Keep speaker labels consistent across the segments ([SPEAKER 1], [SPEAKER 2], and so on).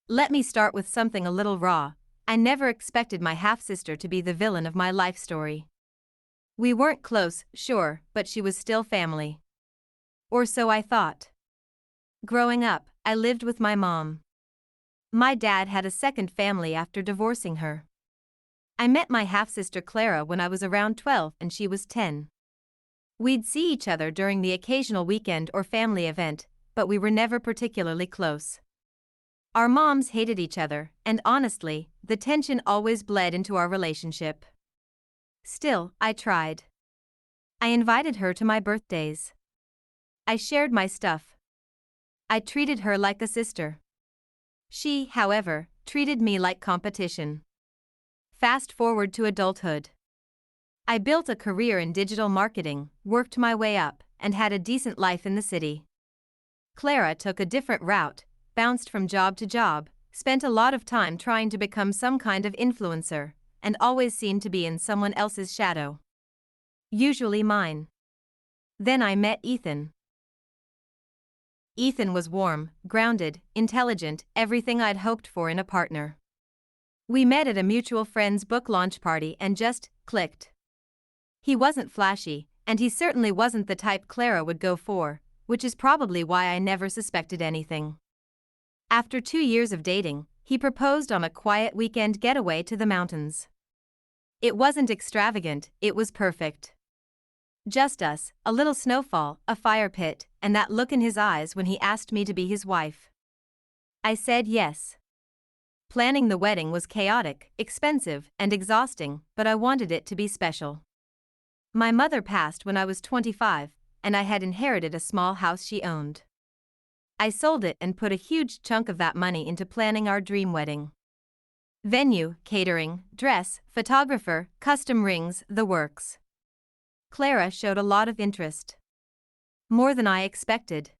[SPEAKER 1] Let me start with something a little raw. I never expected my half-sister to be the villain of my life story. We weren't close, sure, but she was still family. Or so I thought. Growing up, I lived with my mom. My dad had a second family after divorcing her. I met my half-sister Clara when I was around 12 and she was 10. We'd see each other during the occasional weekend or family event, but we were never particularly close. Our moms hated each other, and honestly, the tension always bled into our relationship. Still, I tried. I invited her to my birthdays. I shared my stuff. I treated her like a sister. She, however, treated me like competition. Fast forward to adulthood. I built a career in digital marketing, worked my way up, and had a decent life in the city. Clara took a different route, bounced from job to job, spent a lot of time trying to become some kind of influencer, and always seemed to be in someone else's shadow. Usually mine. Then I met Ethan. Ethan was warm, grounded, intelligent, everything I'd hoped for in a partner. We met at a mutual friend's book launch party and just clicked. He wasn't flashy, and he certainly wasn't the type Clara would go for, which is probably why I never suspected anything. After 2 years of dating, he proposed on a quiet weekend getaway to the mountains. It wasn't extravagant, it was perfect. Just us, a little snowfall, a fire pit, and that look in his eyes when he asked me to be his wife. I said yes. Planning the wedding was chaotic, expensive, and exhausting, but I wanted it to be special. My mother passed when I was 25, and I had inherited a small house she owned. I sold it and put a huge chunk of that money into planning our dream wedding. Venue, catering, dress, photographer, custom rings, the works. Clara showed a lot of interest. More than I expected.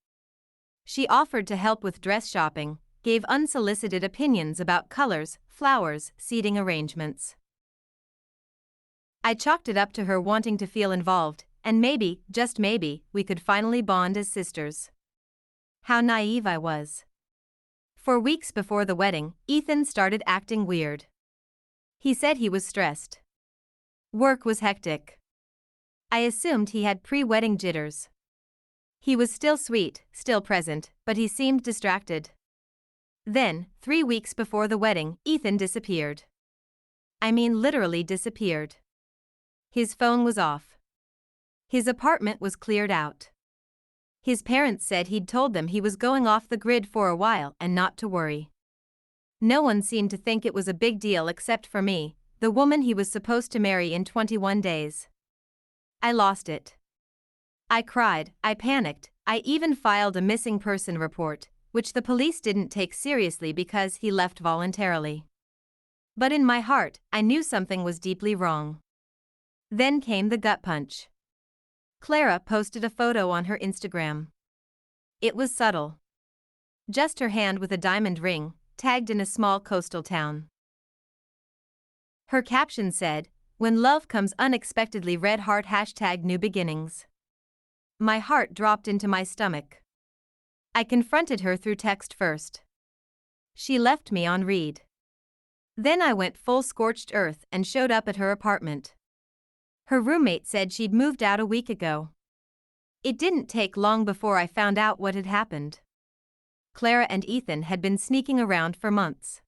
[SPEAKER 1] She offered to help with dress shopping, gave unsolicited opinions about colors, flowers, seating arrangements. I chalked it up to her wanting to feel involved, and maybe, just maybe, we could finally bond as sisters. How naive I was. For weeks before the wedding, Ethan started acting weird. He said he was stressed. Work was hectic. I assumed he had pre-wedding jitters. He was still sweet, still present, but he seemed distracted. Then, 3 weeks before the wedding, Ethan disappeared. I mean literally disappeared. His phone was off. His apartment was cleared out. His parents said he'd told them he was going off the grid for a while and not to worry. No one seemed to think it was a big deal except for me, the woman he was supposed to marry in 21 days. I lost it. I cried, I panicked, I even filed a missing person report, which the police didn't take seriously because he left voluntarily. But in my heart, I knew something was deeply wrong. Then came the gut punch. Clara posted a photo on her Instagram. It was subtle. Just her hand with a diamond ring, tagged in a small coastal town. Her caption said, "When love comes unexpectedly, red heart #new beginnings." My heart dropped into my stomach. I confronted her through text first. She left me on read. Then I went full scorched earth and showed up at her apartment. Her roommate said she'd moved out a week ago. It didn't take long before I found out what had happened. Clara and Ethan had been sneaking around for months.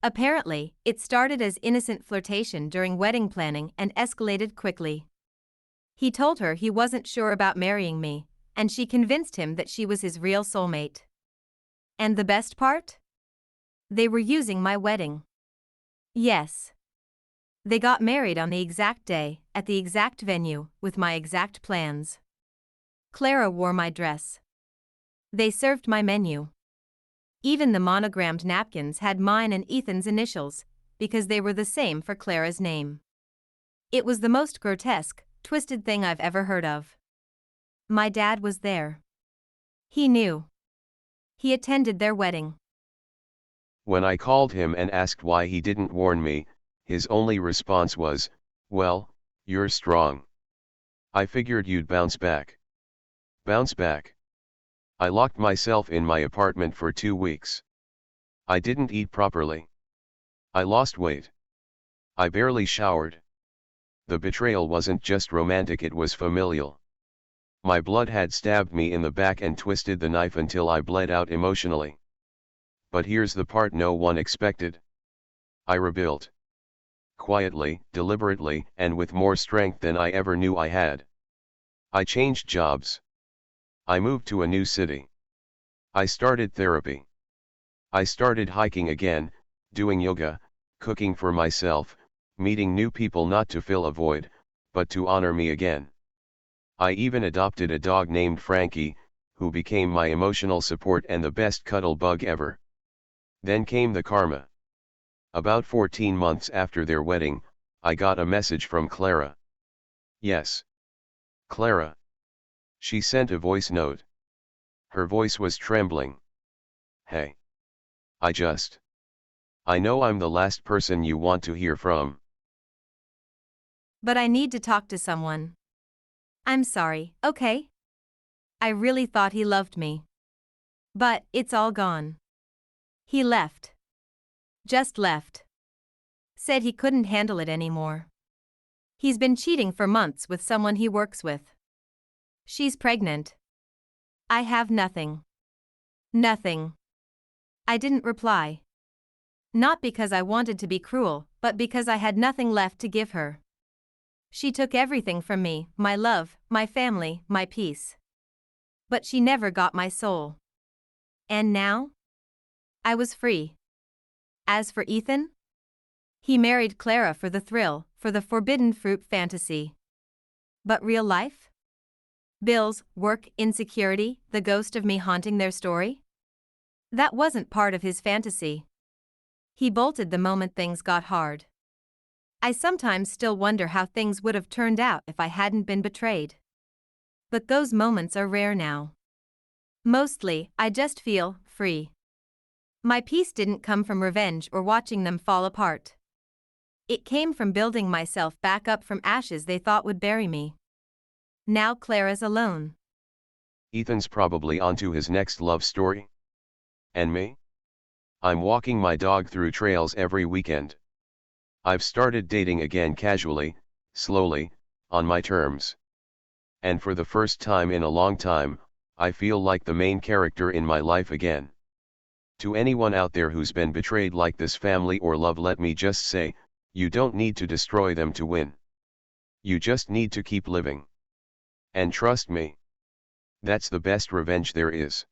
[SPEAKER 1] Apparently, it started as innocent flirtation during wedding planning and escalated quickly. He told her he wasn't sure about marrying me, and she convinced him that she was his real soulmate. And the best part? They were using my wedding. Yes. They got married on the exact day, at the exact venue, with my exact plans. Clara wore my dress. They served my menu. Even the monogrammed napkins had mine and Ethan's initials, because they were the same for Clara's name. It was the most grotesque, twisted thing I've ever heard of. My dad was there. He knew. He attended their wedding.
[SPEAKER 2] When I called him and asked why he didn't warn me, his only response was, "Well, you're strong. I figured you'd bounce back." Bounce back. I locked myself in my apartment for 2 weeks. I didn't eat properly. I lost weight. I barely showered. The betrayal wasn't just romantic, it was familial. My blood had stabbed me in the back and twisted the knife until I bled out emotionally. But here's the part no one expected. I rebuilt. Quietly, deliberately, and with more strength than I ever knew I had. I changed jobs. I moved to a new city. I started therapy. I started hiking again, doing yoga, cooking for myself, meeting new people not to fill a void, but to honor me again. I even adopted a dog named Frankie, who became my emotional support and the best cuddle bug ever. Then came the karma. About 14 months after their wedding, I got a message from Clara. Yes. Clara. She sent a voice note. Her voice was trembling. Hey. I know I'm the last person you want to hear from.
[SPEAKER 1] But I need to talk to someone. I'm sorry, okay? I really thought he loved me. But it's all gone. He left. Just left. Said he couldn't handle it anymore. He's been cheating for months with someone he works with. She's pregnant. I have nothing. Nothing. I didn't reply. Not because I wanted to be cruel, but because I had nothing left to give her. She took everything from me, my love, my family, my peace. But she never got my soul. And now? I was free. As for Ethan? He married Clara for the thrill, for the forbidden fruit fantasy. But real life? Bills, work, insecurity, the ghost of me haunting their story? That wasn't part of his fantasy. He bolted the moment things got hard. I sometimes still wonder how things would have turned out if I hadn't been betrayed. But those moments are rare now. Mostly, I just feel free. My peace didn't come from revenge or watching them fall apart. It came from building myself back up from ashes they thought would bury me. Now Clara's alone.
[SPEAKER 2] Ethan's probably onto his next love story. And me? I'm walking my dog through trails every weekend. I've started dating again casually, slowly, on my terms. And for the first time in a long time, I feel like the main character in my life again. To anyone out there who's been betrayed like this, family or love, let me just say, you don't need to destroy them to win. You just need to keep living. And trust me, that's the best revenge there is.